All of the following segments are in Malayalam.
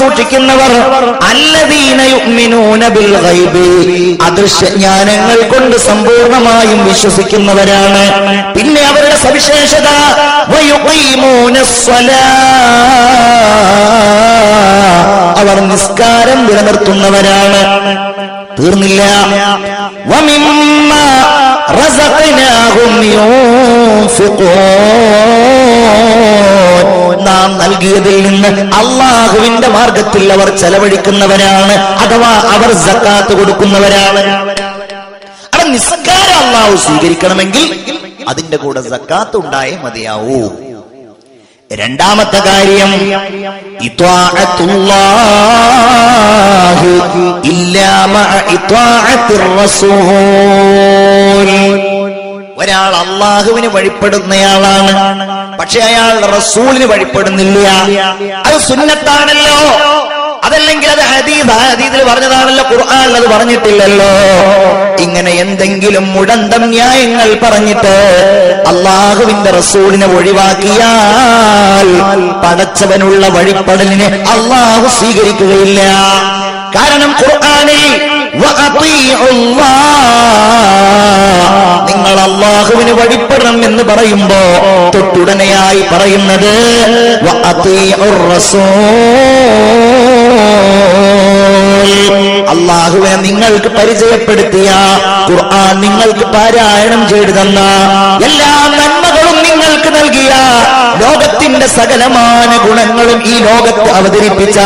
സൂക്ഷിക്കുന്നവർ അല്ലദീന യുഅ്മിനൂന ബിൽ ഗൈബി, അദൃശ്യജ്ഞാനങ്ങൾ കൊണ്ട് സമ്പൂർണമായും വിശ്വസിക്കുന്നവരാണ്. പിന്നെ അവരുടെ സവിശേഷത വയുഖീമൂനസ്സലാ, അവർ നിസ്കാരം നിലനിർത്തുന്നവരാണ്. തീർന്നില്ല. വമിമ്മാ റസഖ്നാഹും യുൻഫിഖൂൻ, നാം നൽകിയതിൽ നിന്ന് അല്ലാഹുവിന്റെ മാർഗത്തിൽ അവർ ചെലവഴിക്കുന്നവരാണ്, അഥവാ അവർ സക്കാത്ത് കൊടുക്കുന്നവരാണ്. അവിടെ നിസ്കാരം അല്ലാഹു സ്വീകരിക്കണമെങ്കിൽ അതിന്റെ കൂടെ സക്കാത്ത് ഉണ്ടായേ മതിയാവൂ. രണ്ടാമത്തെ കാര്യം ഇത്വാഅത്തുല്ലാഹി ഇല്ലാ മഅ ഇത്വാഅത്തിർ റസൂൽ. ഒരാൾ അല്ലാഹുവിന് വഴിപ്പെടുന്നയാളാണ്, പക്ഷെ അയാൾ റസൂലിന് വഴിപ്പെടുന്നില്ല. അത് സുന്നത്താണല്ലോ, അതല്ലെങ്കിൽ അത് ഹദീസിൽ പറഞ്ഞതാണല്ലോ, ഖുർആനിൽ അത് പറഞ്ഞിട്ടില്ലല്ലോ. ഇങ്ങനെ എന്തെങ്കിലും മുടന്തം ന്യായങ്ങൾ പറഞ്ഞിട്ട് അല്ലാഹുവിന്റെ റസൂലിനെ ഒഴിവാക്കിയാൽ പടച്ചവനുള്ള വഴിപ്പെടലിനെ അല്ലാഹു സ്വീകരിക്കുകയില്ല. കാരണം ഖുർആനിൽ നിങ്ങൾ അല്ലാഹുവിന് വഴിപ്പെടണം എന്ന് പറയുമ്പോ തൊട്ടുടനെയായി പറയുന്നത് അല്ലാഹുവിനെ നിങ്ങൾക്ക് പരിചയപ്പെടുത്തിയ ഖുർആൻ, നിങ്ങൾക്ക് പാരായണം ചെയ്തു തന്ന, എല്ലാ നന്മകളും നിങ്ങൾക്ക് നൽകിയ, ലോകത്തിന്റെ സകലമാന ഗുണങ്ങളും ഈ ലോകത്ത് അവതരിപ്പിച്ച,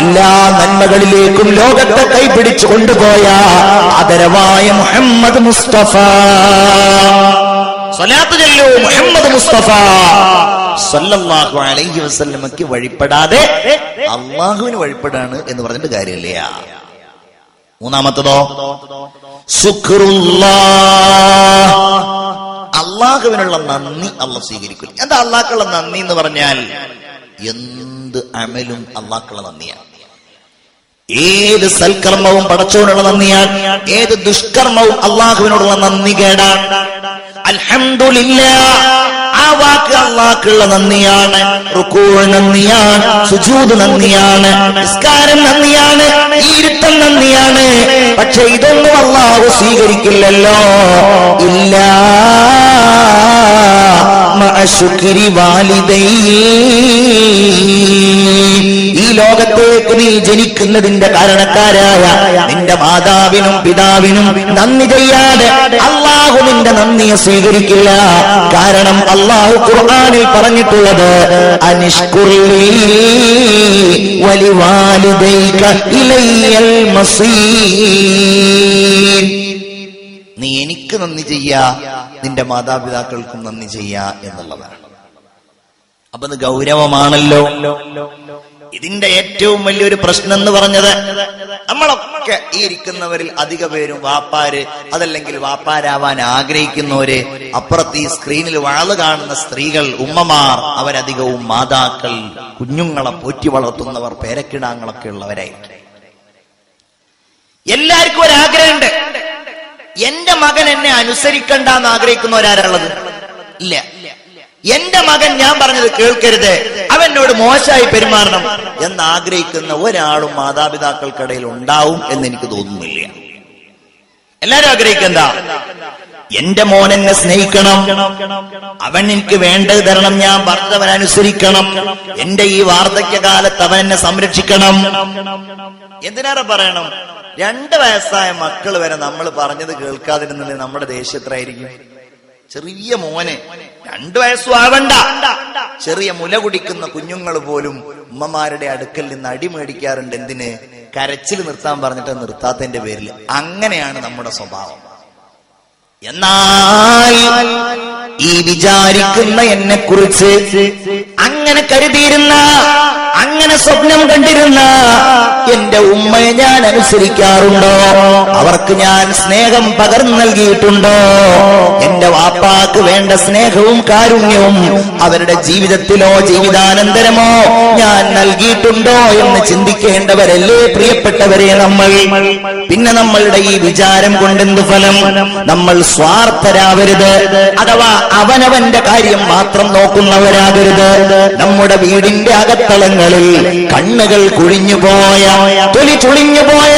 എല്ലാ നന്മകളിലേക്കും ലോകത്തെ കൈപിടിച്ചു കൊണ്ടുപോയ ആദരവായ മുഹമ്മദ് മുസ്തഫ, സ്വലാത്ത് ചൊല്ലൂ മുഹമ്മദ് മുസ്തഫ സല്ലല്ലാഹു അലൈഹി വസല്ലമക്ക് വഴിപ്പെടാതെ അല്ലാഹുവിന് വഴിപ്പെടാണ് എന്ന് പറഞ്ഞിട്ട് കാര്യമില്ല. മൂന്നാമത്തതോ ശുക്റുല്ലാഹ്, അല്ലാഹുവിനുള്ള നന്ദി അല്ലാഹു സ്വീകരിക്കും. എന്താ അല്ലാഹുള്ള നന്ദി എന്ന് പറഞ്ഞാൽ? എന്ത് അമലും അല്ലാഹുള്ള നന്ദിയാണ്. ഏത് സൽക്കർമ്മവും പടച്ചവനുള്ള നന്ദിയാണ്, ഏത് ദുഷ്കർമ്മവും അല്ലാഹുവിനോടുള്ള നന്ദി കേടാണ്. അൽഹംദുലില്ലാഹ്, ആ വാക്ക് അല്ലാഹുള്ള നന്ദിയാണ്. റുക്കൂ നന്ദിയാണ്, സുജൂദ് നന്ദിയാണ്, നിസ്കാരം നന്ദിയാണ്, ഇരുത്തം നന്ദിയാണ്. പക്ഷെ ഇതൊന്നും അല്ലാഹു സ്വീകരിക്കില്ലല്ലോ. ഇല്ലാ മഅ ശുക്രി വാലിദൈഹി, ഈ ലോകത്തേക്ക് നീ ജനിക്കുന്നതിന്റെ കാരണക്കാരായ നിന്റെ മാതാവിനും പിതാവിനും നന്ദി ചെയ്യാതെ അല്ലാഹു നിന്റെ നന്ദിയെ സ്വീകരിക്കില്ല. കാരണം അല്ലാഹു ഖുർആനിൽ പറഞ്ഞിട്ടുള്ളത് അനിഷ്കുർലി വലിവാലിദൈക ഇലയ്യൽ മസീർ, നീ എനിക്ക് നന്ദി ചെയ്യാ, നിന്റെ മാതാപിതാക്കൾക്കും നന്ദി ചെയ്യാ എന്നുള്ളതാണ്. അപ്പൊ ഇത് ഗൗരവമാണല്ലോ. ഇതിന്റെ ഏറ്റവും വലിയൊരു പ്രശ്നം എന്ന് പറഞ്ഞത്, നമ്മളൊക്കെ ഈ ഇരിക്കുന്നവരിൽ അധിക പേരും വാപ്പാര്, അതല്ലെങ്കിൽ വാപ്പാരാവാൻ ആഗ്രഹിക്കുന്നവര്, അപ്പുറത്ത് ഈ സ്ക്രീനിൽ വാള് കാണുന്ന സ്ത്രീകൾ, ഉമ്മമാർ, അവരധികവും മാതാക്കൾ, കുഞ്ഞുങ്ങളെ പോറ്റി വളർത്തുന്നവർ, പേരക്കിടാങ്ങളൊക്കെ ഉള്ളവരായിരിക്കും. എല്ലാവർക്കും ഒരാഗ്രഹമുണ്ട്, എന്റെ മകൻ എന്നെ അനുസരിക്കണ്ടെന്ന് ആഗ്രഹിക്കുന്നവരാരുള്ളത്? ഇല്ല. എന്റെ മകൻ ഞാൻ പറഞ്ഞത് കേൾക്കരുത്, അവനോട് മോശമായി പെരുമാറണം എന്ന് ആഗ്രഹിക്കുന്ന ഒരാളും മാതാപിതാക്കൾക്കിടയിൽ ഉണ്ടാവും എന്ന് എനിക്ക് തോന്നുന്നില്ല. എല്ലാരും ആഗ്രഹിക്കണ്ട, എന്റെ മോൻ എന്നെ സ്നേഹിക്കണം, അവൻ എനിക്ക് വേണ്ടത് തരണം, ഞാൻ പറഞ്ഞവൻ അനുസരിക്കണം, എന്റെ ഈ വാർദ്ധക്യകാലത്ത് അവൻ എന്നെ സംരക്ഷിക്കണം. എന്തിനാണ് പറയണം? 2 വയസ്സായ മക്കൾ വരെ നമ്മൾ പറഞ്ഞത് കേൾക്കാതിരുന്നത് നമ്മുടെ ദേഷ്യത്രയായിരിക്കും. ചെറിയ മോനെ 2 വയസ്സും ആവണ്ട, ചെറിയ മുല കുടിക്കുന്ന കുഞ്ഞുങ്ങൾ പോലും ഉമ്മമാരുടെ അടുക്കൽ നിന്ന് അടിമേടിക്കാറുണ്ട്. എന്തിന്? കരച്ചിൽ നിർത്താൻ പറഞ്ഞിട്ട് നിർത്താത്തതിന്റെ പേരിൽ. അങ്ങനെയാണ് നമ്മുടെ സ്വഭാവം. എന്നാൽ ഈ വിചാരിക്കുന്ന എന്നെ കുറിച്ച് അങ്ങനെ കരുതിയിരുന്ന, അങ്ങനെ സ്വപ്നം കണ്ടിരുന്ന എന്റെ ഉമ്മയെ ഞാൻ അനുസരിക്കാറുണ്ടോ? അവർക്ക് ഞാൻ സ്നേഹം പകർന്നു നൽകിയിട്ടുണ്ടോ? എന്റെ വാപ്പാക്ക് വേണ്ട സ്നേഹവും കാരുണ്യവും അവരുടെ ജീവിതത്തിലോ ജീവിതാനന്തരമോ ഞാൻ നൽകിയിട്ടുണ്ടോ എന്ന് ചിന്തിക്കേണ്ടവരല്ലേ പ്രിയപ്പെട്ടവരെ നമ്മൾ. പിന്നെ നമ്മളുടെ ഈ വിചാരം കൊണ്ടെന്ത് ഫലം? നമ്മൾ സ്വാർത്ഥരാവരുത്, അഥവാ അവനവന്റെ കാര്യം മാത്രം നോക്കുന്നവരാകരുത്. നമ്മുടെ വീടിന്റെ അകത്തളങ്ങളിൽ കണ്ണുകൾ കുഴിഞ്ഞുപോയ, തൊലി ചുളിഞ്ഞുപോയ,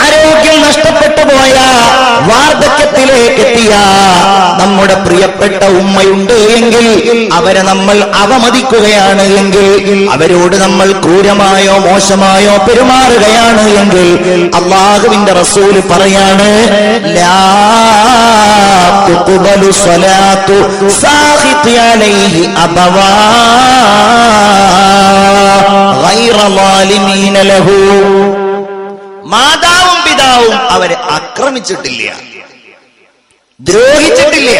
ആരോഗ്യം നഷ്ടപ്പെട്ടു പോയ, വാർദ്ധക്യത്തിലേക്ക് എത്തിയ നമ്മുടെ പ്രിയപ്പെട്ട ഉമ്മയുണ്ട് എങ്കിൽ അവരെ നമ്മൾ അവമതിക്കുകയാണ് എങ്കിൽ, അവരോട് നമ്മൾ ക്രൂരമായോ മോശമായോ പെരുമാറുകയാണ് എങ്കിൽ അല്ലാഹുവിന്റെ റസൂല് പറയാണ്, ലാ തുഖ്ബലു സ്വലാത്തു സാഖിതി അലൈഹി അബവാ ഗൈറ ളാലിമീന ലഹു. മാതാവും പിതാവും അവരെ ആക്രമിച്ചിട്ടില്ല, ദ്രോഹിച്ചിട്ടില്ല.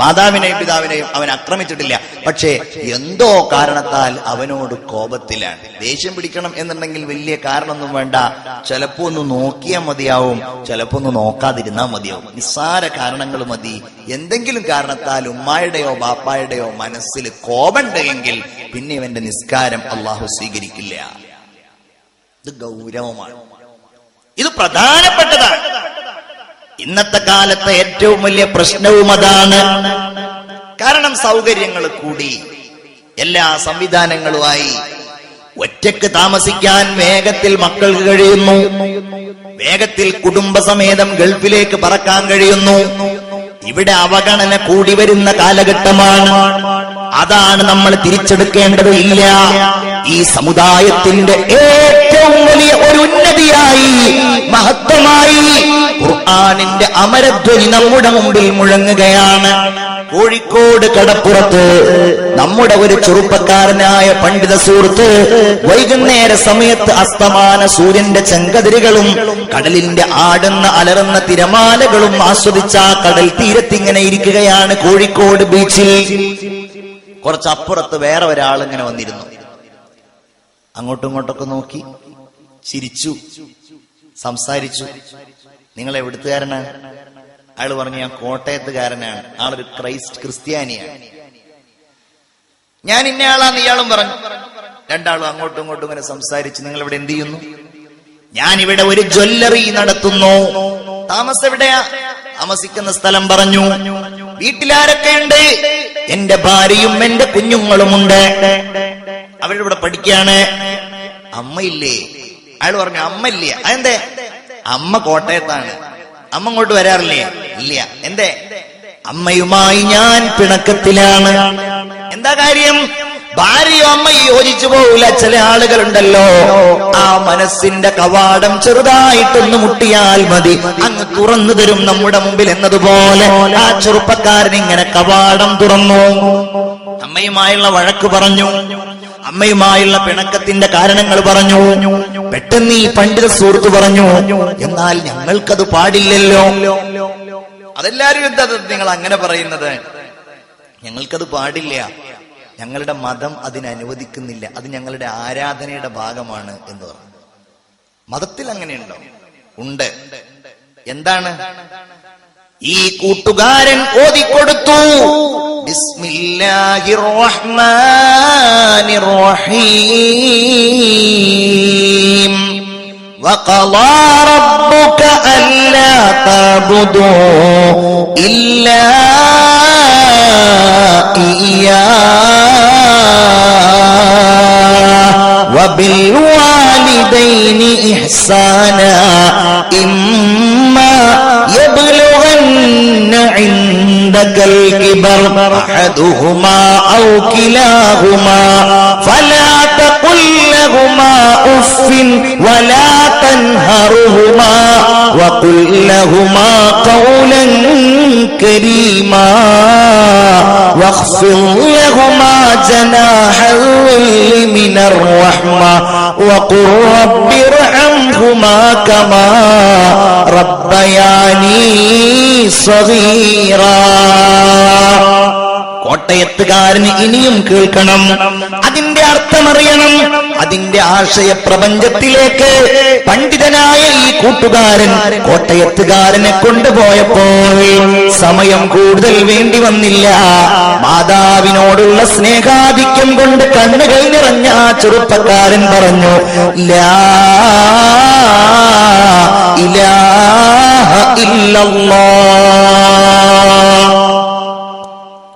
മാതാവിനെയും പിതാവിനെയും അവൻ ആക്രമിച്ചിട്ടില്ല. പക്ഷേ എന്തോ കാരണത്താൽ അവനോട് കോപത്തിലാണ്. ദേഷ്യം പിടിക്കണം എന്നുണ്ടെങ്കിൽ വലിയ കാരണമൊന്നും വേണ്ട. ചിലപ്പോ ഒന്ന് നോക്കിയാൽ മതിയാവും, ചിലപ്പോ ഒന്ന് നോക്കാതിരുന്നാൽ മതിയാവും. നിസ്സാര കാരണങ്ങൾ മതി. എന്തെങ്കിലും കാരണത്താൽ ഉമ്മായുടെയോ ബാപ്പായുടെയോ മനസ്സിൽ കോപമുണ്ട് എങ്കിൽ പിന്നെ ഇവന്റെ നിസ്കാരം അള്ളാഹു സ്വീകരിക്കില്ല. ഇത് ഗൗരവമാണ്, ഇത് പ്രധാനപ്പെട്ടതാണ്. ഇന്നത്തെ കാലത്തെ ഏറ്റവും വലിയ പ്രശ്നവും അതാണ്. കാരണം സൗകര്യങ്ങൾ കൂടി, എല്ലാ സംവിധാനങ്ങളുമായി. ഒറ്റയ്ക്ക് താമസിക്കാൻ വേഗത്തിൽ മക്കൾക്ക് കഴിയുന്നു, വേഗത്തിൽ കുടുംബസമേതം ഗൾഫിലേക്ക് പറക്കാൻ കഴിയുന്നു. ഇവിടെ അവഗണന കൂടി വരുന്ന കാലഘട്ടമാണ്. അതാണ് നമ്മൾ തിരിച്ചെടുക്കേണ്ടത്. ഇല്ല, ഈ സമുദായത്തിന്റെ ഏറ്റവും വലിയ ഒരു ഉന്നതിയായി, മഹത്വമായി ഖുർആനിന്റെ അമരധ്വനി നമ്മുടെ മുമ്പിൽ മുഴങ്ങുകയാണ്. കോഴിക്കോട് കടപ്പുറത്ത് നമ്മുടെ ഒരു ചെറുപ്പക്കാരനായ പണ്ഡിത സുഹൃത്ത് വൈകുന്നേര സമയത്ത് അസ്തമാന സൂര്യന്റെ ചെങ്കതിരുകളും കടലിന്റെ ആടുന്ന അലറുന്ന തിരമാലകളും ആസ്വദിച്ച കടൽ തീരത്തിങ്ങനെ ഇരിക്കുകയാണ് കോഴിക്കോട് ബീച്ചിൽ. കുറച്ചപ്പുറത്ത് വേറെ ഒരാൾ ഇങ്ങനെ വന്നിരുന്നു. അങ്ങോട്ടും ഇങ്ങോട്ടൊക്കെ നോക്കി, ചിരിച്ചു, സംസാരിച്ചു. നിങ്ങൾ എവിടുത്തുകാരനാണ്? അയാൾ പറഞ്ഞു, ഞാൻ കോട്ടയത്തുകാരനാണ്. ആളൊരു ക്രിസ്ത്യാനിയാണ്. ഞാൻ ഇന്നയാളാന്ന് ഇയാളും പറഞ്ഞു. രണ്ടാളും അങ്ങോട്ടും ഇങ്ങോട്ടും ഇങ്ങനെ സംസാരിച്ച്, നിങ്ങൾ ഇവിടെ എന്ത് ചെയ്യുന്നു? ഞാൻ ഇവിടെ ഒരു ജ്വല്ലറി നടത്തുന്നു. താമസം എവിടെയാ? താമസിക്കുന്ന സ്ഥലം പറഞ്ഞു. വീട്ടിലാരൊക്കെയുണ്ട്? എന്റെ ഭാര്യയും എന്റെ കുഞ്ഞുങ്ങളുമുണ്ട്. അവരിവിടെ പഠിക്കാണ്. അമ്മയില്ലേ? അയാൾ പറഞ്ഞു, അമ്മ ഇല്ല. അതെന്തേ? അമ്മ കോട്ടയത്താണ്, അമ്മ ഇങ്ങോട്ട് വരാറില്ലേ? ഇല്ല. എന്തേ? അമ്മയുമായി ഞാൻ പിണക്കത്തിലാണ്. എന്താ കാര്യം? ഭാര്യയോ അമ്മയും യോജിച്ചു പോകൂല. ചില ആളുകളുണ്ടല്ലോ, ആ മനസ്സിന്റെ കവാടം ചെറുതായിട്ടൊന്ന് മുട്ടിയാൽ മതി, അങ്ങ് തുറന്നു തരും നമ്മുടെ മുമ്പിൽ എന്നതുപോലെ ആ ചെറുപ്പക്കാരൻ ഇങ്ങനെ കവാടം തുറന്നു. അമ്മയുമായുള്ള വഴക്ക് പറഞ്ഞു, അമ്മയുമായുള്ള പിണക്കത്തിന്റെ കാരണങ്ങൾ പറഞ്ഞു. പെട്ടെന്ന് ഈ പണ്ഡിത സുഹൃത്ത് പറഞ്ഞു, എന്നാൽ ഞങ്ങൾക്കത് പാടില്ലല്ലോ. അതെല്ലാരും എന്താ നിങ്ങൾ അങ്ങനെ പറയുന്നത്? ഞങ്ങൾക്കത് പാടില്ല, ഞങ്ങളുടെ മതം അതിനനുവദിക്കുന്നില്ല, അത് ഞങ്ങളുടെ ആരാധനയുടെ ഭാഗമാണ് എന്ന് പറഞ്ഞു. മതത്തിൽ അങ്ങനെയുണ്ടോ? ഉണ്ട്. എന്താണ്? ഈ കൂട്ടുകാരൻ ഓതിക്കൊടുത്തു, ബിസ്മില്ലാഹിർ റഹ്മാനിർ റഹീം വഖളാ റബ്ബുക അല്ലാ തഅബുദൂ ഇല്ലാ ഇയ്യാഹു വബിൽ വാലിദൈനി ഇഹ്സാനാ ഇമ്മാ يبلغن عندك الكبر أحدهما أو كلاهما فلا تقل لهما أف ولا تنهرهما وقل لهما قولا كريما واخفض لهما جناح الذل من الرحمة وقل رب ارحمهما كما ربياني صغيرا. കോട്ടയത്തുകാരന് ഇനിയും കേൾക്കണം, അതിന്റെ അർത്ഥമറിയണം. അതിന്റെ ആശയ പ്രപഞ്ചത്തിലേക്ക് പണ്ഡിതനായ ഈ കൂട്ടുകാരൻ കോട്ടയത്തുകാരനെ കൊണ്ടുപോയപ്പോൾ സമയം കൂടുതൽ വേണ്ടി വന്നില്ല. മാതാവിനോടുള്ള സ്നേഹാധിക്യം കൊണ്ട് കണ്ണുകൾ നിറഞ്ഞ ആ ചെറുപ്പക്കാരൻ പറഞ്ഞു, ലാ ഇലാഹ ഇല്ലല്ലാഹ്.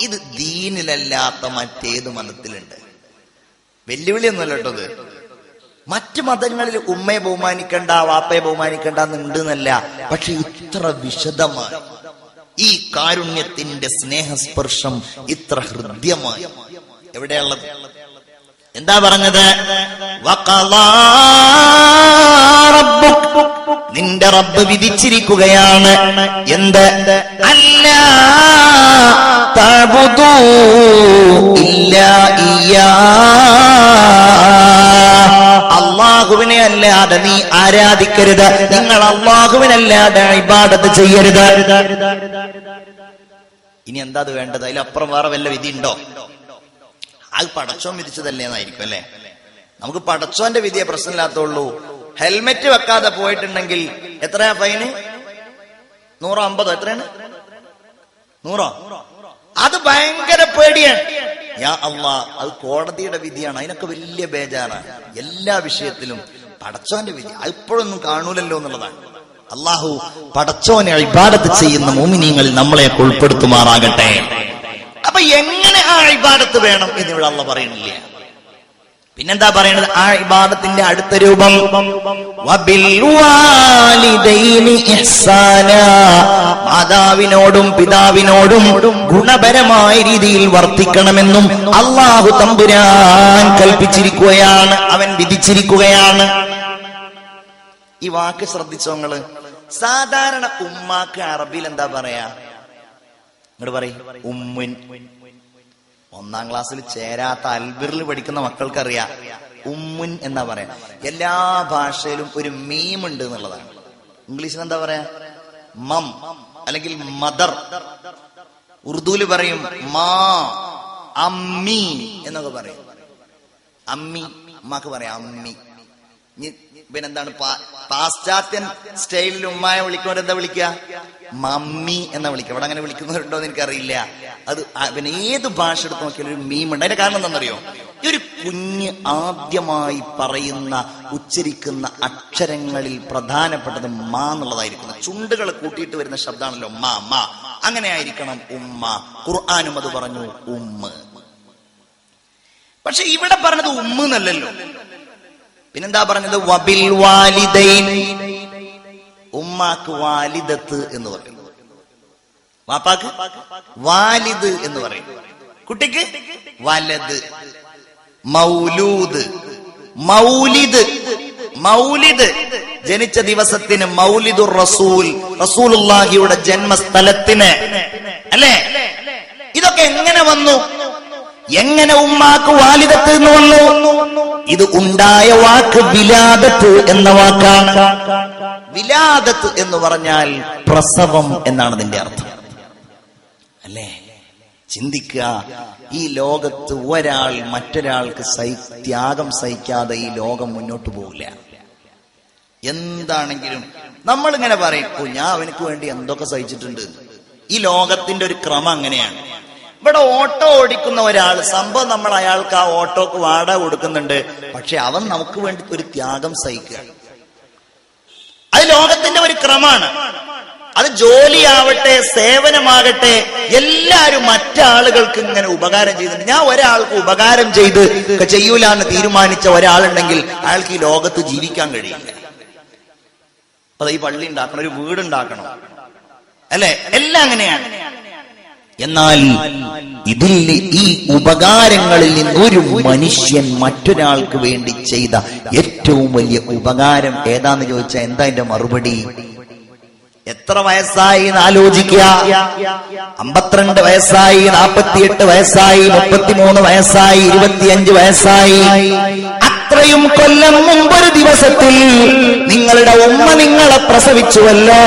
ഇത് ദീനിലല്ലാത്ത മറ്റേത് മതത്തിലുണ്ട്. വെല്ലുവിളിയൊന്നുമല്ല കേട്ടത്. മറ്റു മതങ്ങളിൽ ഉമ്മയെ ബഹുമാനിക്കണ്ട, വാപ്പയെ ബഹുമാനിക്കണ്ട എന്നുണ്ട് എന്നല്ല, പക്ഷെ ഇത്ര വിശദമായി ഈ കാരുണ്യത്തിന്റെ സ്നേഹസ്പർശം ഇത്ര ഹൃദ്യമായി എവിടെയുള്ളത്? എന്താ പറഞ്ഞത്? വഖളാ റബ്ബുക്, നിന്റെ റബ്ബ് വിധിച്ചിരിക്കുകയാണ്. എന്ത്? അല്ലാ തഅബുദൂ ഇല്ലാ ഇയ്യാ, അല്ലാഹുവിനെ അല്ലാതെ നീ ആരാധിക്കരുത്, നിങ്ങൾ അല്ലാഹുവിനല്ലാതെ ഇബാദത്ത് ചെയ്യരുത്. ഇനി എന്താ അത് വേണ്ടത്? അതിലപ്പുറം വേറെ വല്ല വിധി ഉണ്ടോ? അത് പടച്ചോൻ വിധിച്ചതല്ലേ എന്നായിരിക്കും അല്ലെ? നമുക്ക് പടച്ചോന്റെ വിധിയെ പ്രശ്നമില്ലാത്തുള്ളൂ. ഹെൽമെറ്റ് വെക്കാതെ പോയിട്ടുണ്ടെങ്കിൽ എത്രയാ ഫൈന്? 150? എത്രയാണ്? 100? അത് ഭയങ്കര പേടിയാണ്. യാ അള്ളാ, അത് കോടതിയുടെ വിധിയാണ്, അതിനൊക്കെ വലിയ ബേജാറാണ്. എല്ലാ വിഷയത്തിലും പടച്ചോന്റെ വിധി അത് ഇപ്പോഴൊന്നും കാണൂലല്ലോ എന്നുള്ളതാണ്. അള്ളാഹു പടച്ചോനെ ഇബാദത്ത് ചെയ്യുന്ന മുഅ്മിനീങ്ങളിൽ നമ്മളെ ഉൾപ്പെടുത്തുമാറാകട്ടെ. അപ്പൊ എങ്ങനെ ആ ഇബാദത്ത് വേണം എന്നിവിടെ അള്ളാഹ് പറയുന്നില്ല. പിന്നെന്താ പറയുന്നത്? ആ ഇബാദത്തിന്റെ അടുത്ത രൂപം വബിൽ വാലിദൈനി ഇഹ്സാനാ, മാതാവിനോടും പിതാവിനോടും ഗുണപരമായ രീതിയിൽ വർത്തിക്കണമെന്നും അല്ലാഹു തമ്പുരാൻ കൽപ്പിച്ചിരിക്കുകയാണ്, അവൻ വിധിച്ചിരിക്കുകയാണ്. ഈ വാക്ക് ശ്രദ്ധിച്ചോങ്ങള്. സാധാരണ ഉമ്മാക്ക് അറബിയിൽ എന്താ പറയാ? ഇങ്ങോട്ട് പറയും, ഉമ്മുൻ. 1ാം ക്ലാസ്സിൽ ചേരാത്ത അൽബിറിൽ പഠിക്കുന്ന മക്കൾക്കറിയാം ഉമ്മുൻ എന്നാ പറയാ. എല്ലാ ഭാഷയിലും ഒരു മീം ഉണ്ട് എന്നുള്ളതാണ്. ഇംഗ്ലീഷിൽ എന്താ പറയാ? മം അല്ലെങ്കിൽ മദർ. ഉറുദുവിൽ പറയും മാ, അമ്മി എന്നൊക്കെ പറയും. അമ്മി, ഉമ്മാക്ക് പറയാം അമ്മി. പിന്നെന്താണ് പാശ്ചാത്യൻ സ്റ്റൈലിൽ ഉമ്മായെ വിളിക്കുന്നവരെന്താ വിളിക്കുക? മമ്മി എന്നാ വിളിക്കുക. അവിടെ അങ്ങനെ വിളിക്കുന്നവരുണ്ടോ എന്ന് എനിക്കറിയില്ല. അത് പിന്നെ ഏത് ഭാഷ എടുത്ത് നോക്കിയാലും ഒരു മീമുണ്ട്. അതിന്റെ കാരണം എന്താണെന്നറിയോ? ഈ ഒരു കുഞ്ഞ് ആദ്യമായി പറയുന്ന ഉച്ചരിക്കുന്ന അക്ഷരങ്ങളിൽ പ്രധാനപ്പെട്ടത് മാ എന്നുള്ളതായിരിക്കണം. ചുണ്ടുകൾ കൂട്ടിയിട്ട് വരുന്ന ശബ്ദമാണല്ലോ മാ മാ. അങ്ങനെ ആയിരിക്കണം ഉമ്മ. ഖുർആനും അത് പറഞ്ഞു ഉമ്മ. പക്ഷെ ഇവിടെ പറഞ്ഞത് ഉമ്മ എന്നല്ലല്ലോ. പിന്നെന്താ പറഞ്ഞത്? വബിൽ വാലിദൈൻ, ഉമ്മാക്ക് വാലിദത്ത് എന്ന് പറയും, വാപ്പാക്ക് വാലിദ് എന്ന് പറയും, കുട്ടിക്ക് വലത്. മൗലൂദ്, മൗലിദ്. മൗലിദ് ജനിച്ച ദിവസത്തിന് മൗലിദുർ റസൂൽ, റസൂലുള്ളാഹിയുടെ ജന്മസ്ഥലത്തിന്, അല്ലേ? ഇതൊക്കെ എങ്ങനെ വന്നു? എങ്ങനെ ഉമ്മാക്ക് വാലിദത്ത് എന്ന് വന്നു? ഇത് ഉണ്ടായ വാക്ക് വിലാദത്ത് എന്ന വാക്കാണ്. വിലാദത്ത് എന്ന് പറഞ്ഞാൽ പ്രസവം എന്നാണ് ഇതിന്റെ അർത്ഥം, അല്ലേ? ചിന്തിക്കുക, ഈ ലോകത്ത് ഒരാൾ മറ്റൊരാൾക്ക് ത്യാഗം സഹിക്കാതെ ഈ ലോകം മുന്നോട്ട് പോകില്ല. എന്താണെങ്കിലും നമ്മളിങ്ങനെ പറയും, ഞാൻ അവനക്ക് വേണ്ടി എന്തൊക്കെ സഹിച്ചിട്ടുണ്ട്. ഈ ലോകത്തിന്റെ ഒരു ക്രമം അങ്ങനെയാണ്. ഇവിടെ ഓട്ടോ ഓടിക്കുന്ന ഒരാൾ, സംഭവം നമ്മൾ അയാൾക്ക് ആ ഓട്ടോക്ക് വാടക കൊടുക്കുന്നുണ്ട്, പക്ഷെ അവൻ നമുക്ക് വേണ്ടി ഒരു ത്യാഗം സഹിക്കുക. അത് ലോകത്തിന്റെ ഒരു ക്രമമാണ്. അത് ജോലിയാവട്ടെ, സേവനമാകട്ടെ, എല്ലാവരും മറ്റാളുകൾക്ക് ഇങ്ങനെ ഉപകാരം ചെയ്യുന്നുണ്ട്. ഞാൻ ഒരാൾക്ക് ഉപകാരം ചെയ്യൂല എന്ന് തീരുമാനിച്ച ഒരാളുണ്ടെങ്കിൽ അയാൾക്ക് ഈ ലോകത്ത് ജീവിക്കാൻ കഴിയില്ല. അപ്പൊ ഈ പള്ളി ഉണ്ടാക്കണം, ഒരു വീടുണ്ടാക്കണം, അല്ലെ? എല്ലാം അങ്ങനെയാണ്. എന്നാൽ ഇതിൽ ഈ ഉപകാരങ്ങളിൽ നിന്ന് ഒരു മനുഷ്യൻ മറ്റൊരാൾക്ക് വേണ്ടി ചെയ്ത ഏറ്റവും വലിയ ഉപകാരം ഏതാന്ന് ചോദിച്ചാൽ എന്താ എന്റെ മറുപടി? എത്ര വയസ്സായി എന്ന് ആലോചിക്കുക. 52 വയസ്സായി, 48 വയസ്സായി, 33 വയസ്സായി, 25 വയസ്സായി. അത്രയും കൊല്ലം മുമ്പൊരു ദിവസത്തിൽ നിങ്ങളുടെ ഉമ്മ നിങ്ങളെ പ്രസവിച്ചുവല്ലോ.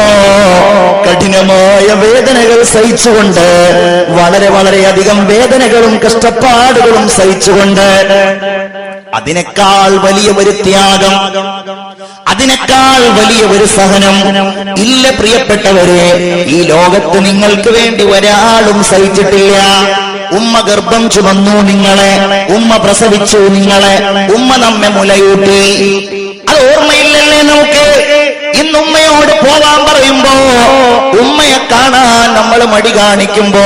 കഠിനമായ വേദനകൾ സഹിച്ചുകൊണ്ട്, വളരെ വളരെയധികം വേദനകളും കഷ്ടപ്പാടുകളും സഹിച്ചുകൊണ്ട്, അതിനേക്കാൾ വലിയ ഒരു ത്യാഗം, അതിനേക്കാൾ വലിയ ഒരു സഹനം ഇല്ല പ്രിയപ്പെട്ടവരെ. ഈ ലോകത്ത് നിങ്ങൾക്ക് വേണ്ടി ഒരാളും സഹിച്ചിട്ടില്ല. ഉമ്മ ഗർഭം ചുമന്നു നിങ്ങളെ, ഉമ്മ പ്രസവിച്ചു നിങ്ങളെ, ഉമ്മ നമ്മെ മുലയൂട്ടി. അത് ഓർമ്മയില്ലല്ലേ നമുക്ക്? ഇന്ന് ഇന്ന് ഉമ്മയോട് പോവാൻ പറയുമ്പോ, ഉമ്മയെ കാണാൻ നമ്മൾ മടി കാണിക്കുമ്പോ,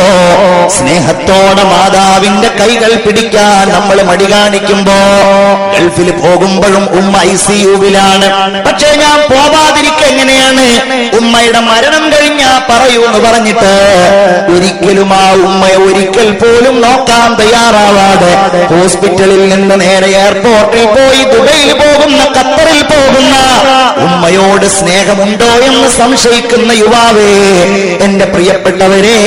സ്നേഹത്തോടെ മാതാവിന്റെ കൈകൾ പിടിക്കാൻ നമ്മൾ മടി കാണിക്കുമ്പോ, ഗൾഫിൽ പോകുമ്പോഴും ഉമ്മ ICUവിലാണ്. പക്ഷെ ഞാൻ പോവാതിരിക്കുക എങ്ങനെയാണ്? ഉമ്മയുടെ മരണം കഴിഞ്ഞാ പറയൂ എന്ന് പറഞ്ഞിട്ട് ഒരിക്കലും ആ ഉമ്മയെ ഒരിക്കൽ പോലും നോക്കാൻ തയ്യാറാവാതെ ഹോസ്പിറ്റലിൽ നിന്ന് നേരെ എയർപോർട്ടിൽ പോയി ദുബൈയിൽ പോകുന്ന, ഖത്തറിൽ പോകുന്ന ഉമ്മയോട് സ്നേഹമുണ്ടോ എന്ന് സംശയിക്കുന്ന യുവാവേ, എന്റെ പ്രിയപ്പെട്ടവരെ,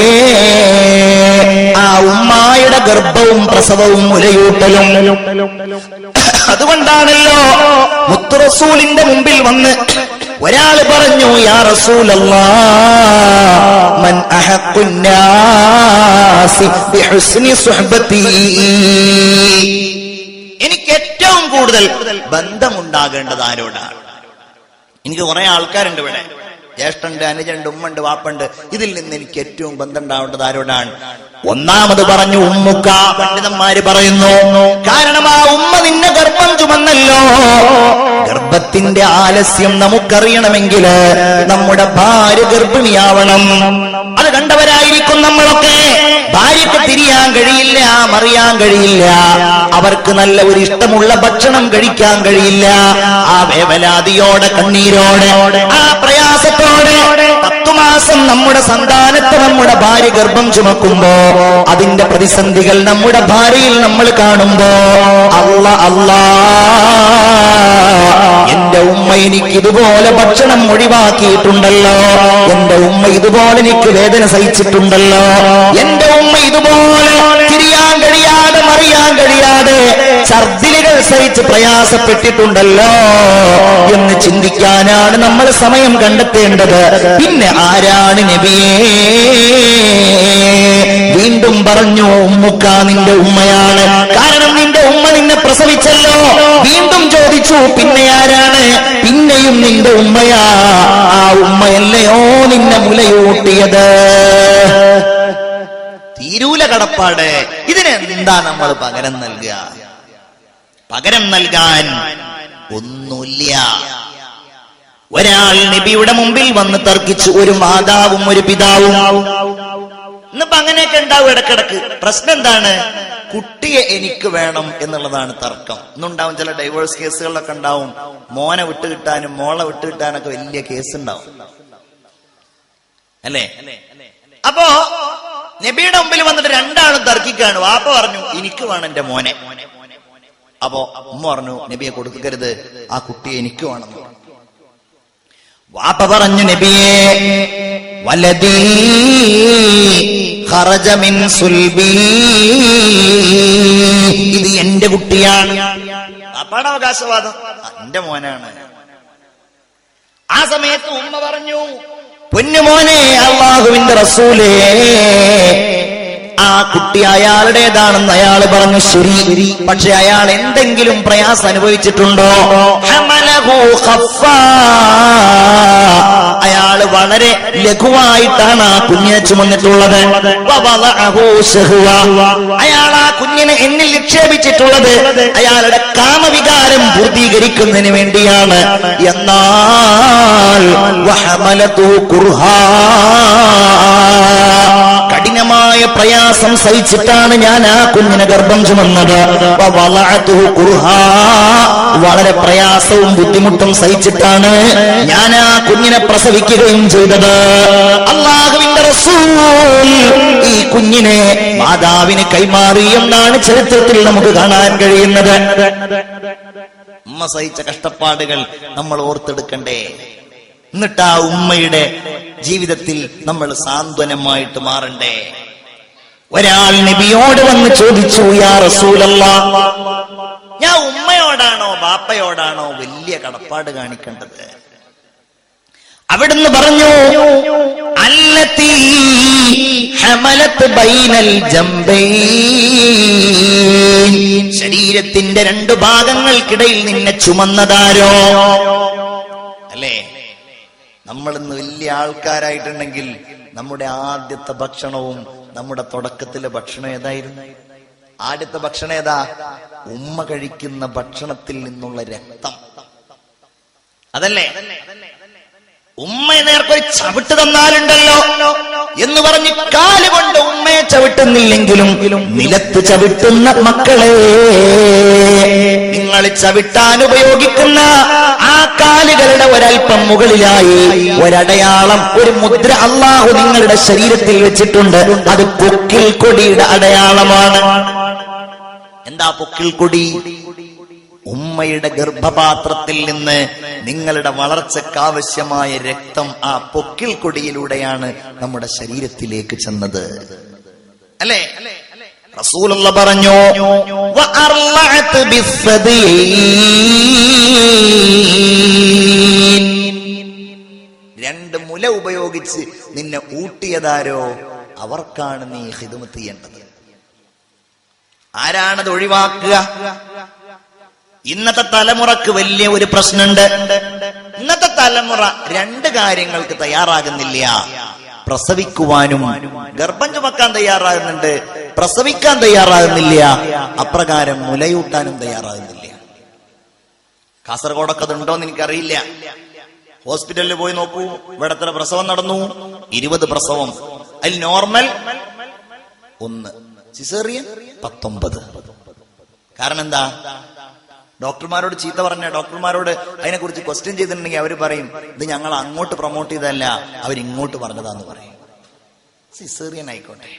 ആ ഉമ്മായുടെ ഗർഭവും പ്രസവവും മുലയൂട്ടലും. അതുകൊണ്ടാണല്ലോ മുത്തു റസൂലിന്റെ മുമ്പിൽ വന്ന് ഒരാള് പറഞ്ഞു, യാ റസൂലല്ലാഹ് മൻ അഹഖുന്നാസി ബിഹുസ്നി സുഹ്ബതി, എനിക്ക് ഏറ്റവും കൂടുതൽ ബന്ധമുണ്ടാകേണ്ടത് ആരോടാണ്? എനിക്ക് കുറെ ആൾക്കാരുണ്ട് ഇവിടെ, ജ്യേഷ്ഠണ്ട്, അനുജണ്ട്, ഉമ്മണ്ട്, വാപ്പണ്ട്. ഇതിൽ നിന്ന് എനിക്ക് ഏറ്റവും ബന്ധം ഉണ്ടാവേണ്ടത് ആരോടാണ്? ഒന്നാമത് പറഞ്ഞു ഉമ്മുക്ക. പണ്ഡിതന്മാര് പറയുന്നു, കാരണം ആ ഉമ്മ നിന്നെ ഗർഭം ചുമന്നല്ലോ. ഗർഭത്തിന്റെ ആലസ്യം നമുക്കറിയണമെങ്കിൽ നമ്മുടെ ഭാര്യ ഗർഭിണിയാവണം. അത് കണ്ടവരായിരിക്കും നമ്മളൊക്കെ. ഭാര്യക്ക് തിരിയാൻ കഴിയില്ല, മറിയാൻ കഴിയില്ല, അവർക്ക് നല്ല ഒരു ഇഷ്ടമുള്ള ഭക്ഷണം കഴിക്കാൻ കഴിയില്ല. ആ വേവലാതിയോടെ, കണ്ണീരോടെ, ആ പ്രയാസത്തോടെ 10 മാസം നമ്മുടെ സന്താനത്തെ നമ്മുടെ ഭാര്യ ഗർഭം ചുമക്കുമ്പോ അതിന്റെ പ്രതിസന്ധികൾ നമ്മുടെ ഭാര്യയിൽ നമ്മൾ കാണുമ്പോ, അല്ലാ, എന്റെ ഉമ്മ എനിക്ക് ഇതുപോലെ ഭക്ഷണം ഒഴിവാക്കിയിട്ടുണ്ടല്ലോ, എന്റെ ഉമ്മ ഇതുപോലെ എനിക്ക് വേദന സഹിച്ചിട്ടുണ്ടല്ലോ, എന്റെ ഉമ്മ ഇതുപോലെ തിരിയാൻ കഴിയാതെ, മറിയാൻ കഴിയാതെ ഛർദിലുകൾ സഹിച്ച് പ്രയാസപ്പെട്ടിട്ടുണ്ടല്ലോ എന്ന് ചിന്തിക്കാനാണ് നമ്മൾ സമയം കണ്ടെത്തേണ്ടത്. പിന്നെ ആരാണ് നബിയേ? വീണ്ടും പറഞ്ഞു, ഉമ്മുക്ക നിന്റെ ഉമ്മയാണ്. കാരണം നിന്റെ ഉമ്മ നിന്നെ പ്രസവിച്ചല്ലോ. വീണ്ടും ചോദിച്ചു, പിന്നെ ആരാണ്? പിന്നെയും നിന്റെ ഉമ്മയാ. ആ ഉമ്മയല്ലയോ നിന്നെ മുലയൂട്ടിയത്? തീരൂല കടപ്പാട്. ഇതിനെന്താ നമ്മൾ പകരം നൽകുക? പകരം നൽകാൻ ഒന്നുമില്ല. ഒരാൾ നബിയുടെ മുമ്പിൽ വന്ന് തർക്കിച്ചു, ഒരു മാതാവും ഒരു പിതാവും. ഇന്നിപ്പോ അങ്ങനെയൊക്കെ ഉണ്ടാവും ഇടക്കിടക്ക്. പ്രശ്നം എന്താണ്? കുട്ടിയെ എനിക്ക് വേണം എന്നുള്ളതാണ് തർക്കം. ഇന്നുണ്ടാവും ചില ഡൈവേഴ്സ് കേസുകളിലൊക്കെ ഉണ്ടാവും. മോനെ വിട്ടുകിട്ടാനും മോളെ വിട്ടുകിട്ടാനൊക്കെ വലിയ കേസ് ഉണ്ടാവും, അല്ലേ? അപ്പോ നബിയുടെ മുമ്പിൽ വന്നിട്ട് രണ്ടാളും തർക്കിക്കാണ്. വാപ്പ പറഞ്ഞു, എനിക്ക് വേണം എന്റെ മോനെ. അപ്പോ ഉമ്മ പറഞ്ഞു, നബിയെ കൊടുക്കരുത്, ആ കുട്ടിയെ എനിക്ക് വേണം. വാപ്പ പറഞ്ഞു, നബിയെ, വലദീ ഖറജ മിൻ സുൽബി, ഇത് എന്റെ കുട്ടിയാണ്. വാപ്പയുടെ അവകാശവാദം, എന്റെ മോനാണ്. ആ സമയത്ത് ഉമ്മ പറഞ്ഞു, പൊന്നുമോനെ, അല്ലാഹുവിന്റെ റസൂലേ, ആ കുട്ടി അയാളുടേതാണെന്ന് അയാൾ പറഞ്ഞു. ശരി, പക്ഷെ അയാൾ എന്തെങ്കിലും പ്രയാസം അനുഭവിച്ചിട്ടുണ്ടോ? അയാൾ വളരെ ലഘുവായിട്ടാണ് ആ കുഞ്ഞിനെ ചുമന്നിട്ടുള്ളത്. അയാൾ ആ കുഞ്ഞിനെ എന്നിൽ നിക്ഷേപിച്ചിട്ടുള്ളത് അയാളുടെ കാമവികാരം പൂർത്തീകരിക്കുന്നതിന് വേണ്ടിയാണ്. എന്നാൽ കഠിനമായ പ്രയാസം സഹിച്ചിട്ടാണ് ഞാൻ ആ കുഞ്ഞിനെ ഗർഭം ചുമന്നത്. വളരെ പ്രയാസവും ബുദ്ധിമുട്ടും സഹിച്ചിട്ടാണ് ഞാൻ ആ കുഞ്ഞിനെ പ്രസവിക്കുകയും ചെയ്തത്. അല്ലാഹുവിന്റെ റസൂൽ ഈ കുഞ്ഞിനെ മാതാവിന് കൈമാറി എന്നാണ് ചരിത്രത്തിൽ നമുക്ക് കാണാൻ കഴിയുന്നത്. ഉമ്മ സഹിച്ച കഷ്ടപ്പാടുകൾ നമ്മൾ ഓർത്തെടുക്കണ്ടേ? എന്നിട്ട് ആ ഉമ്മയുടെ ജീവിതത്തിൽ നമ്മൾ സാന്ത്വനമായിട്ട് മാറണ്ടേ? ഒരാൾ നബിയോട് വന്ന് ചോദിച്ചു, യാ റസൂലല്ലാഹ്, ഞാൻ ഉമ്മയോടാണോ ബാപ്പയോടാണോ വലിയ കടപ്പാട് കാണിക്കേണ്ടത്? അവിടുന്ന് പറഞ്ഞു, അല്ലതീ ഹമലത് ബൈനൽ ജംബൈൻ, ശരീരത്തിന്റെ 2 ഭാഗങ്ങൾക്കിടയിൽ നിന്നെ ചുമന്നതാരോ? അല്ലേ? നമ്മളിന്ന് വലിയ ആൾക്കാരായിട്ടുണ്ടെങ്കിൽ നമ്മുടെ ആദ്യത്തെ ഭക്ഷണവും നമ്മുടെ തുടക്കത്തിലെ ഭക്ഷണം ഏതായിരുന്നു? ആദ്യത്തെ ഭക്ഷണം ഏതാ? ഉമ്മ കഴിക്കുന്ന ഭക്ഷണത്തിൽ നിന്നുള്ള രക്തം, അതല്ലേ? ഉമ്മയെ നേർക്കൊരു ചവിട്ട് തന്നാലുണ്ടല്ലോ എന്ന് പറഞ്ഞ് കാലുകൊണ്ട് ഉമ്മയെ ചവിട്ടുന്നില്ലെങ്കിലും നിലത്ത് ചവിട്ടുന്ന മക്കളെ, നിങ്ങൾ ചവിട്ടാൻ ഉപയോഗിക്കുന്ന ആ കാലുകളുടെ ഒരൽപ്പം മുകളിലായി ഒരടയാളം, ഒരു മുദ്ര അല്ലാഹു നിങ്ങളുടെ ശരീരത്തിൽ വെച്ചിട്ടുണ്ട്. അത് പൊക്കിൽ കൊടിയുടെ അടയാളമാണ്. എന്താ പൊക്കിൽ കൊടി? ഉമ്മയുടെ ഗർഭപാത്രത്തിൽ നിന്ന് നിങ്ങളുടെ വളർച്ചയ്ക്കാവശ്യമായ രക്തം ആ പൊക്കിൽ കൊടിയിലൂടെയാണ് നമ്മുടെ ശരീരത്തിലേക്ക് ചെന്നത്, അല്ലേ? റസൂലുള്ള പറഞ്ഞു, രണ്ട് മുല ഉപയോഗിച്ച് നിന്നെ ഊട്ടിയതാരോ അവർക്കാണ് നീ ഖിദ്മത്ത് ചെയ്യേണ്ടത്. ആരാണത് ഒഴിവാക്കുക? ഇന്നത്തെ തലമുറക്ക് വലിയ ഒരു പ്രശ്നമുണ്ട്. ഇന്നത്തെ തലമുറ രണ്ട് കാര്യങ്ങൾക്ക് തയ്യാറാകുന്നില്ല. പ്രസവിക്കുവാനും ഗർഭം ചുമക്കാൻ തയ്യാറാകുന്നുണ്ട്, പ്രസവിക്കാൻ തയ്യാറാകുന്നില്ല. അപ്രകാരം മുലയൂട്ടാനും തയ്യാറാകുന്നില്ല. കാസർഗോഡൊക്കെ അതുണ്ടോന്ന് എനിക്കറിയില്ല. ഹോസ്പിറ്റലിൽ പോയി നോക്കൂ, ഇവിടെ എത്ര പ്രസവം നടന്നു? 20 പ്രസവം. അതിൽ നോർമൽ 1, സിസേറിയൻ 19. കാരണം എന്താ? ഡോക്ടർമാരോട് ചീത്ത പറഞ്ഞ ഡോക്ടർമാരോട് അതിനെക്കുറിച്ച് ക്വസ്റ്റ്യൻ ചെയ്തിട്ടുണ്ടെങ്കിൽ അവർ പറയും, ഇത് ഞങ്ങൾ അങ്ങോട്ട് പ്രൊമോട്ട് ചെയ്തതല്ല, അവരിങ്ങോട്ട് പറഞ്ഞതാന്ന് പറയും. സിസേറിയൻ ആയിക്കോട്ടെ,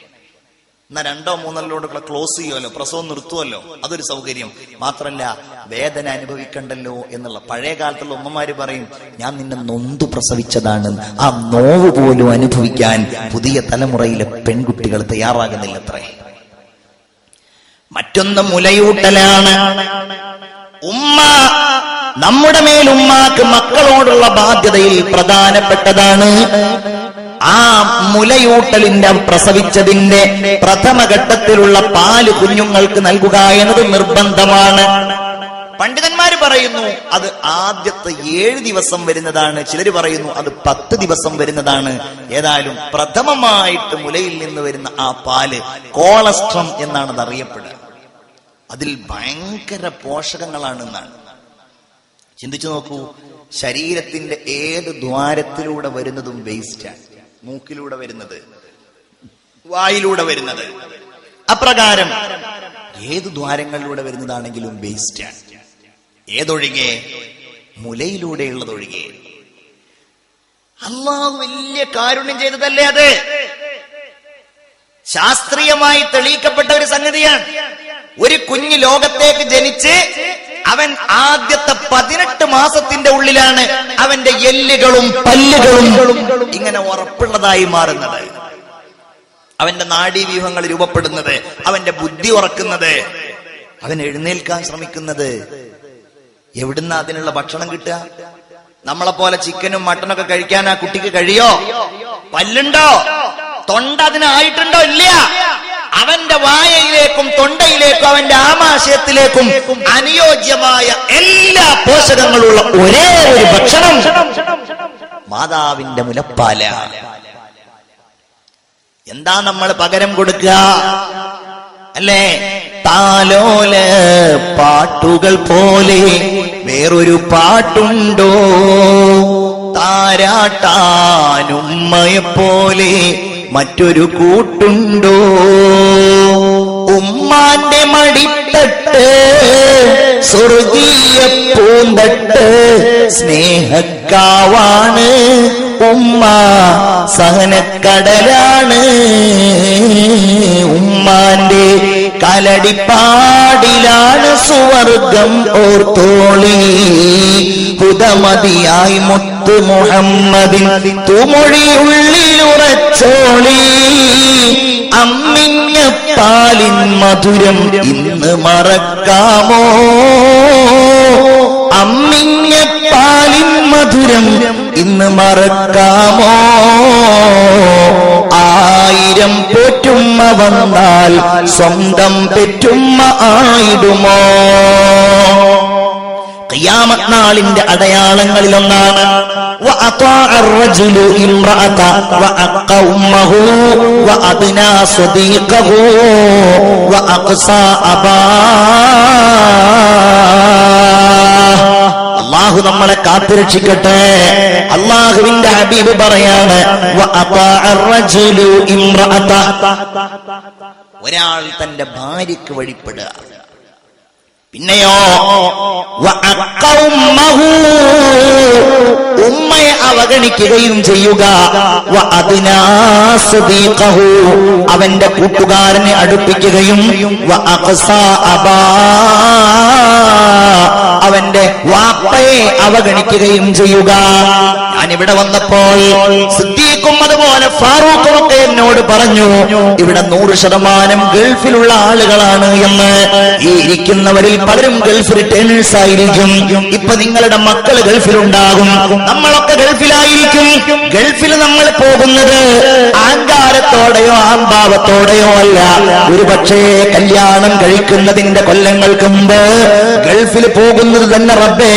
എന്നാ 2ഓ 3ഓ ക്ലോസ് ചെയ്യുമല്ലോ, പ്രസവം നിർത്തുമല്ലോ, അതൊരു സൗകര്യം. മാത്രല്ല വേദന അനുഭവിക്കണ്ടല്ലോ എന്നുള്ള. പഴയ കാലത്തുള്ള ഉമ്മമാര് പറയും, ഞാൻ നിന്നെ നൊന്തു പ്രസവിച്ചതാണ്. ആ നോവ് പോലും അനുഭവിക്കാൻ പുതിയ തലമുറയിലെ പെൺകുട്ടികൾ തയ്യാറാകുന്നില്ലത്രേ. മറ്റൊന്ന് മുലയൂട്ടലാണ്. ഉമ്മ, നമ്മുടെ മേൽ ഉമ്മാക്ക് മക്കളോടുള്ള ബാധ്യതയിൽ പ്രധാനപ്പെട്ടതാണ് ആ മുലയൂട്ടലിന്റെ, പ്രസവിച്ചതിന്റെ പ്രഥമഘട്ടത്തിലുള്ള പാല് കുഞ്ഞുങ്ങൾക്ക് നൽകുക എന്നത് നിർബന്ധമാണ്. പണ്ഡിതന്മാര് പറയുന്നു അത് ആദ്യത്തെ 7 ദിവസം വരുന്നതാണ്, ചിലര് പറയുന്നു അത് 10 ദിവസം വരുന്നതാണ്. ഏതായാലും പ്രഥമമായിട്ട് മുലയിൽ നിന്ന് വരുന്ന ആ പാല് കോളസ്ട്രം എന്നാണ് അത് അറിയപ്പെടുക. അതിൽ ഭയങ്കര പോഷകങ്ങളാണെന്നാണ്. ചിന്തിച്ചു നോക്കൂ, ശരീരത്തിന്റെ ഏത് ദ്വാരത്തിലൂടെ വരുന്നതും വേസ്റ്റാണ്. മൂക്കിലൂടെ വരുന്നത്, വായിലൂടെ വരുന്നത്, അപ്രകാരം ഏത് ദ്വാരങ്ങളിലൂടെ വരുന്നതാണെങ്കിലും വേസ്റ്റാണ്. ഏതൊഴികെ? മുലയിലൂടെയുള്ളതൊഴികെ. അല്ലാഹു വലിയ കാരുണ്യം ചെയ്തതല്ലേ അത്? ശാസ്ത്രീയമായി തെളിയിക്കപ്പെട്ട ഒരു സംഗതിയാണ്. ഒരു കുഞ്ഞ് ലോകത്തേക്ക് ജനിച്ച് അവൻ ആദ്യത്തെ 18 മാസത്തിന്റെ ഉള്ളിലാണ് അവന്റെ എല്ലുകളും പല്ലുകളും ഇങ്ങനെ ഉറപ്പുള്ളതായി മാറുന്നത്, അവന്റെ നാഡീവ്യൂഹങ്ങൾ രൂപപ്പെടുന്നത്, അവന്റെ ബുദ്ധി ഉറക്കുന്നത്, അവൻ എഴുന്നേൽക്കാൻ ശ്രമിക്കുന്നത്. എവിടുന്ന അതിനുള്ള ഭക്ഷണം കിട്ടുക? നമ്മളെപ്പോലെ ചിക്കനും മട്ടനൊക്കെ കഴിക്കാൻ ആ കുട്ടിക്ക് കഴിയോ? പല്ലുണ്ടോ? തൊണ്ട അതിനായിട്ടുണ്ടോ? ഇല്ല. അവന്റെ വായയിലേക്കും തൊണ്ടയിലേക്കും അവന്റെ ആമാശയത്തിലേക്കും അനുയോജ്യമായ എല്ലാ പോഷകങ്ങളുള്ള ഒരേ ഒരു ഭക്ഷണം മാതാവിന്റെ മുലപ്പാല. എന്താ നമ്മൾ പകരം കൊടുക്കുക? അല്ലേ? താലോല പാട്ടുകൾ പോലെ വേറൊരു പാട്ടുണ്ടോ? താരാട്ടാനുമ്മയെപ്പോലെ മറ്റൊരു കൂട്ടുണ്ടോ? ഉമ്മാന്റെ മടിത്തട്ട് സ്വർഗീയ പൂന്തട്ട് സ്നേഹക്കാവാണ് ഉമ്മ, സഹനക്കടലാണ്. ഉമ്മാന്റെ കലടിപ്പാടിലാണ് സുവർഗം ഓർത്തോളി. ഹുദമതിയായി മുത്ത് മുഹമ്മദിൻ തുമൊഴി ഉള്ളിലുറച്ചോളി. അമ്മിഞ്ഞ പാലിൻ മധുരം ഇന്ന് മറക്കാമോ? അമ്മിഞ്ഞ പാലിൻ മധുരം ഇന്ന് മറക്കാമോ? 1000 പോറ്റുമ്മ വന്നാൽ സ്വന്തം പെറ്റുമ്മ ആയിടുമോ? ഖിയാമത്ത് നാളിന്റെ അടയാളങ്ങളിലൊന്നാണ് وأطاع الرجل امرأة وأق أمه وأدنى صديقه وأقصى أباه. അല്ലാഹു നമ്മളെ കാത്തുരക്ഷിക്കട്ടെ. അള്ളാഹുവിന്റെ ഹബീബ് പറയാണ്, ഒരാൾ തന്റെ ഭാര്യയ്ക്ക് വഴിപ്പെടുക. പിന്നെയോ ഉമ്മയെ അവഗണിക്കുകയും ചെയ്യുക. അവന്റെ കൂട്ടുകാരനെ അടുപ്പിക്കുകയും അവന്റെ വാപ്പയെ അവഗണിക്കുകയും ചെയ്യുക. ഞാനിവിടെ വന്നപ്പോൾ സിദ്ദീഖും അതുപോലെ ഫാറൂഖും ഒക്കെ എന്നോട് പറഞ്ഞു, ഇവിടെ 100% ഗൾഫിലുള്ള ആളുകളാണ് എന്ന്. ഈ ഇരിക്കുന്നവരിൽ പലരും ഗൾഫ് റിട്ടേണേഴ്സ് ആയിരിക്കും. ഇപ്പൊ നിങ്ങളുടെ മക്കൾ ഗൾഫിലുണ്ടാകും, നമ്മളൊക്കെ ഗൾഫിലായിരിക്കും. ഗൾഫിൽ നമ്മൾ പോകുന്നത് അഹങ്കാരത്തോടെയോ അഹംഭാവത്തോടെയോ അല്ല. ഒരു പക്ഷേ കല്യാണം കഴിക്കുന്നതിന്റെ കൊല്ലങ്ങൾക്ക് മുമ്പ് ഗൾഫിൽ പോകുന്നത് തന്നെ, റബ്ബേ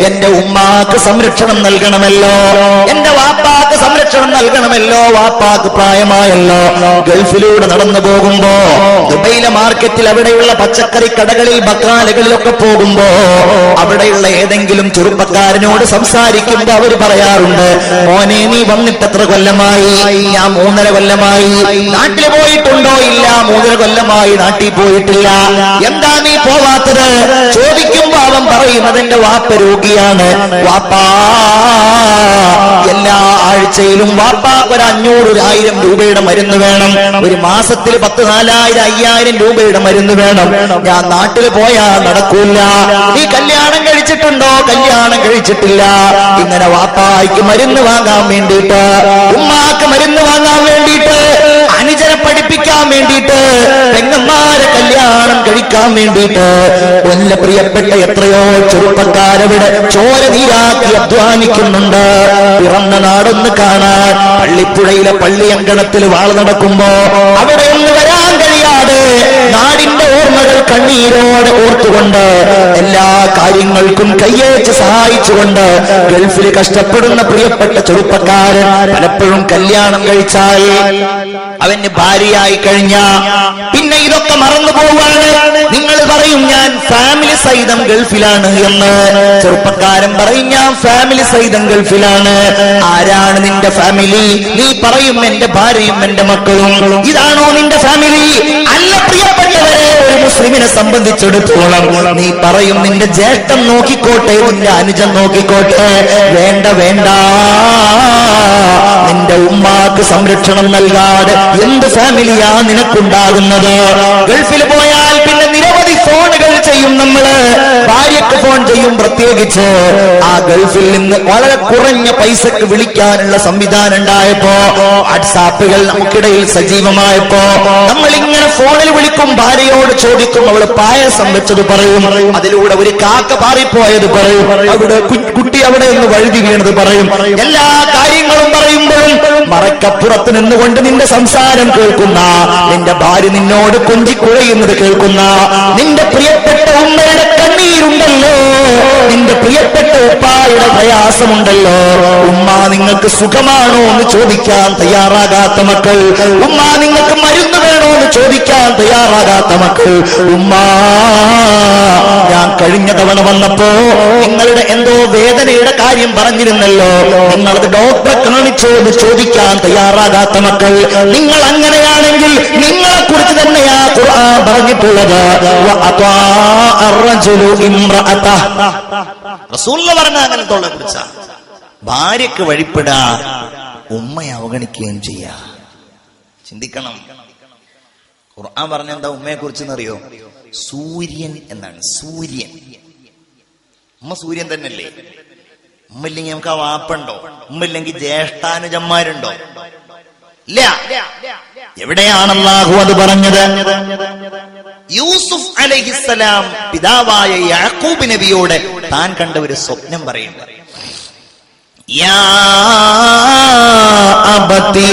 എന്റെ ഉമ്മാക്ക് സംരക്ഷണം നൽകണമല്ലോ, എന്റെ വാപ്പാക്ക് സംരക്ഷണം നൽകണമല്ലോ, വാപ്പാക്ക് പ്രായമായല്ലോ. ഗൾഫിലൂടെ നടന്നു പോകുമ്പോ ദുബൈയിലെ മാർക്കറ്റിൽ അവിടെയുള്ള പച്ചക്കറി കടകളിൽ ബക്കാലകളിലൊക്കെ പോകുമ്പോ അവിടെയുള്ള ഏതെങ്കിലും ചെറുപ്പക്കാരനോട് സംസാരിക്കുമ്പോ അവർ പറയാറുണ്ട്, മോനെ നീ വന്നിട്ട് എത്ര കൊല്ലമായി? ഞാൻ 3.5 കൊല്ലമായി. നാട്ടിൽ പോയിട്ടുണ്ടോ? ഇല്ല, 3.5 കൊല്ലമായി നാട്ടിൽ പോയിട്ടില്ല. എന്താ നീ പോവാത്തത്? ചോദിക്കുമ്പോ അവൻ പറയും, അതെന്റെ വാപ്പ രോഗിയാണ്. വാപ്പാ എല്ലാ ആഴ്ചയിലും വാപ്പാക്ക് 500-1000 രൂപയുടെ മരുന്ന് വേണം. ഒരു മാസത്തിൽ 10,000-4,000 രൂപയുടെ മരുന്ന് വേണം. ഞാൻ നാട്ടിൽ പോയാ നടക്കൂല. നീ കല്യാണം കഴിച്ചിട്ടുണ്ടോ? കല്യാണം കഴിച്ചിട്ടില്ല. ഇങ്ങനെ വാപ്പായ്ക്ക് മരുന്ന് വാങ്ങാൻ വേണ്ടിയിട്ട്, ഉമ്മാക്ക് മരുന്ന് വാങ്ങാൻ വേണ്ടിയിട്ട്, അനുജനെ പഠിപ്പിക്കാൻ വേണ്ടിയിട്ട്, പെങ്ങന്മാരെ കല്യാണം കഴിക്കാൻ വേണ്ടിയിട്ട് വല്ല പ്രിയപ്പെട്ട എത്രയോ ചെറുപ്പക്കാരവിടെ ചോര നീരാക്കി അധ്വാനിക്കുന്നുണ്ട്. പിറന്ന നാടൊന്ന് കാണാൻ പള്ളിപ്പുഴയിലെ പള്ളി അങ്കണത്തിൽ വാള നടക്കുമ്പോ അവിടെ ഒന്ന് വരാൻ കഴിയാതെ നാടിന്റെ ഓർമ്മകൾ കണ്ണീരോടെ ഓർത്തുകൊണ്ട് എല്ലാ കാര്യങ്ങൾക്കും കയ്യേച്ച് സഹായിച്ചുകൊണ്ട് ഗൾഫിൽ കഷ്ടപ്പെടുന്ന പ്രിയപ്പെട്ട ചെറുപ്പക്കാരൻ പലപ്പോഴും കല്യാണം കഴിച്ചാൽ അവന് ഭാര്യയായി കഴിഞ്ഞ പിന്നെ ഇതൊക്കെ മറന്നു പോവാണ്. നിങ്ങൾ പറയും ഞാൻ ഫാമിലി സഹിതം ഗൾഫിലാണ് എന്ന്. ചെറുപ്പക്കാരൻ പറയും ഞാൻ ഫാമിലി സഹിതം ഗൾഫിലാണ്. ആരാണ് നിന്റെ ഫാമിലി? നീ പറയും എന്റെ ഭാര്യയും എന്റെ മക്കളും. ഇതാണോ നിന്റെ ഫാമിലി? അല്ല പ്രിയപ്പെട്ടവരെ, ഒരു മുസ്ലിമിനെ സംബന്ധിച്ചിടത്തോളം നീ പറയും നിന്റെ ജ്യേഷ്ഠൻ നോക്കിക്കോട്ടെ, നിന്റെ അനുജൻ നോക്കിക്കോട്ടെ. വേണ്ട വേണ്ട, നിന്റെ ഉമ്മാക്ക് സംരക്ഷണം നൽകാതെ എന്ത് ഫാമിലിയാ നിനക്കുണ്ടാകുന്നത്? ഗൾഫിൽ പോയാൽ പിന്നെ നിരവധി ഫോണുകൾ ചെയ്യും നമ്മള്. ഭാര്യക്ക് ഫോൺ ചെയ്യും. പ്രത്യേകിച്ച് ആ ഗൾഫിൽ നിന്ന് വളരെ കുറഞ്ഞ പൈസക്ക് വിളിക്കാനുള്ള സംവിധാനം ഉണ്ടായപ്പോ, വാട്സാപ്പുകൾ നമുക്കിടയിൽ സജീവമായപ്പോ നമ്മൾ ഇങ്ങനെ ഫോണിൽ വിളിക്കും. ഭാര്യയോട് ചോദിക്കും, അവള് പായസം വെച്ചത് പറയും, അതിലൂടെ ഒരു കാക്ക പാറിപ്പോയത് പറയും, അവിടെ കുട്ടി അവിടെ നിന്ന് വഴുതി വീണത് പറയും. എല്ലാ കാര്യങ്ങളും പറയുമ്പോഴും മറക്കപ്പുറത്ത് നിന്നുകൊണ്ട് നിന്റെ സംസാരം കേൾക്കുന്ന, നിന്റെ ഭാര്യ നിന്നോട് കൊഞ്ചിക്കുഴയുന്നത് കേൾക്കുന്ന, നിന്റെ പ്രിയപ്പെട്ട ഉമ്മയുടെ കണ്ണീരുണ്ടല്ലോ, നിന്റെ പ്രിയപ്പെട്ട ഉപ്പായുടെ പ്രയാസമുണ്ടല്ലോ. ഉമ്മ നിങ്ങൾക്ക് സുഖമാണോ എന്ന് ചോദിക്കാൻ തയ്യാറാകാത്ത മക്കൾ, ഉമ്മ നിങ്ങൾക്ക് മരുന്ന് വേണോ എന്ന് ചോദിക്കാൻ തയ്യാറാകാത്ത മക്കൾ, ഉമ്മ ഞാൻ കഴിഞ്ഞ തവണ വന്നപ്പോ നിങ്ങളുടെ എന്തോ വേദനയുടെ കാര്യം പറഞ്ഞിരുന്നല്ലോ, നിങ്ങളത് ഡോക്ടറെ കാണിച്ചോ എന്ന് ചോദിക്കാൻ തയ്യാറാകാത്ത മക്കൾ, നിങ്ങൾ അങ്ങനെയാണെങ്കിൽ നിങ്ങളെ കുറിച്ച് തന്നെയാ ഖുർആൻ പറഞ്ഞിട്ടുള്ളത്. റസൂലുള്ള പറഞ്ഞ അങ്ങനത്തെ കുറിച്ചാ. ഭാര്യക്ക് വഴിപ്പെടാ, ഉമ്മയെ അവഗണിക്കുകയും ചെയ്യാ. ചിന്തിക്കണം. ഖുർആൻ പറഞ്ഞ എന്താ ഉമ്മയെ കുറിച്ചെന്നറിയോ? സൂര്യൻ എന്നാണ്. സൂര്യൻ. ഉമ്മ സൂര്യൻ തന്നെയല്ലേ? ഉമ്മ ഇല്ലെങ്കിൽ നമുക്ക് ആ വാപ്പുണ്ടോ? ഉമ്മ ഇല്ലെങ്കിൽ ജ്യേഷ്ഠാനുജന്മാരുണ്ടോ? ഇല്ല. എവിടെയാണ് അല്ലാഹു അത് പറഞ്ഞത്? യൂസുഫ് അലൈഹിസ്സലാം പിതാവായ യാക്കൂബ് നബിയോട് താൻ കണ്ട ഒരു സ്വപ്നം പറയുന്നത്, യാ അബതി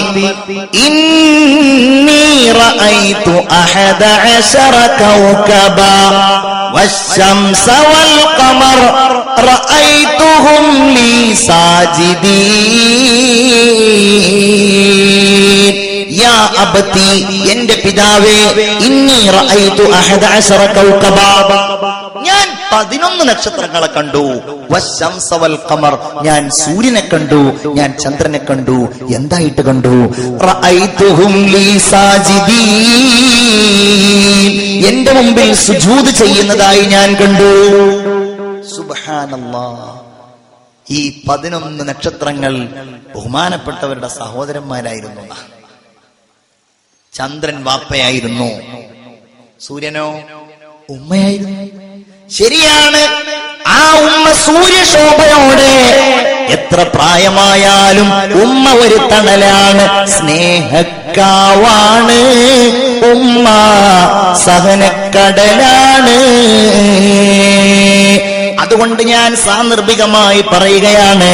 ഇന്നി റഅയ്തു 11 കൗകബാ والشمس والقمر رأيتهم لي ساجدين യാ അബതി, എന്റെ പിതാവേ, ഇന്നി റഅയ്തു 11 കൗകബാ, ഞാൻ 11 നക്ഷത്രങ്ങളെ കണ്ടു. വശംസ വൽ ഖമർ, ഞാൻ സൂര്യനെ കണ്ടു, ഞാൻ ചന്ദ്രനെ കണ്ടു. എന്തായിട്ട് കണ്ടു? റഅയ്തുഹും ലീ സാജിദീൻ, എന്റെ മുമ്പിൽ സുജൂദ് ചെയ്യുന്നതായി ഞാൻ കണ്ടു. സുബ്ഹാനല്ലാഹ്. ഈ 11 നക്ഷത്രങ്ങൾ ബഹുമാനപ്പെട്ടവരുടെ സഹോദരന്മാരായിരുന്നു. ചന്ദ്രൻ വാപ്പയായിരുന്നു, സൂര്യനോ ഉമ്മയായിരുന്നു. ശരിയാണ്, ആ ഉമ്മ സൂര്യശോഭയോടെ എത്ര പ്രായമായാലും ഉമ്മ ഒരു തണലാണ്, സ്നേഹക്കാവാണ് ഉമ്മ, സഹനക്കടലാണ്. അതുകൊണ്ട് ഞാൻ സാന്ദർഭികമായി പറയുകയാണ്,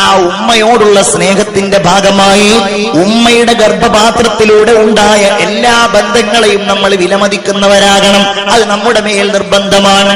ആ ഉമ്മയോടുള്ള സ്നേഹത്തിന്റെ ഭാഗമായി ഉമ്മയുടെ ഗർഭപാത്രത്തിലൂടെ ഉണ്ടായ എല്ലാ ബന്ധങ്ങളെയും നമ്മൾ വിലമതിക്കുന്നവരാകണം. അത് നമ്മുടെ മേൽ നിർബന്ധമാണ്.